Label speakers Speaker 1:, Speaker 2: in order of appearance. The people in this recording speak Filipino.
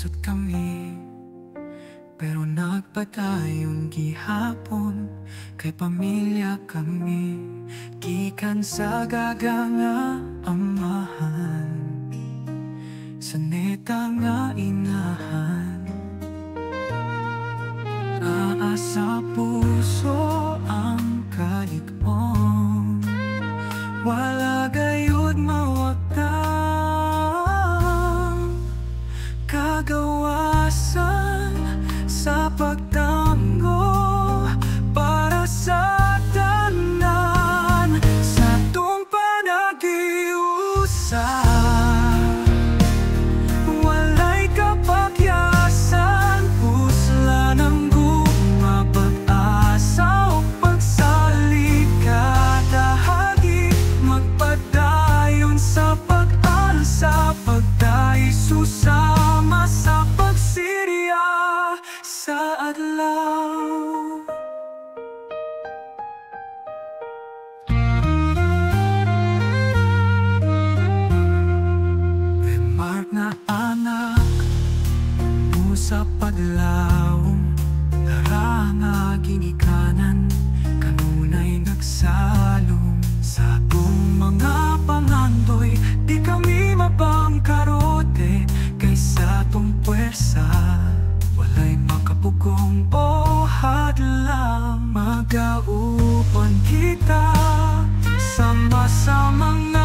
Speaker 1: isot kami, pero nagpadayon gihapon, kay pamilya kami, gikan sa gaganga amahan, sa neta nga inahan. Naa sa puso ang kalig-on, wala gayud mawagtang kagawasan sa pagtango para sa tanan sa atong panagiusa. Walay kapakyasan, pusla ng guma, pag-asa o pagsalig, kadahagi magpadayon sa pag-alsa, pagdai susama sa pagsiriya sa adlaw. Remark na anak mo sa paglaom, naranga ginikanan, kanunay nagsalong sa atong mga pangandoy. Di kami mabangkarote kaysa atong puwersa, walay makapugong o hadlang. Magauban kita sama-sama nga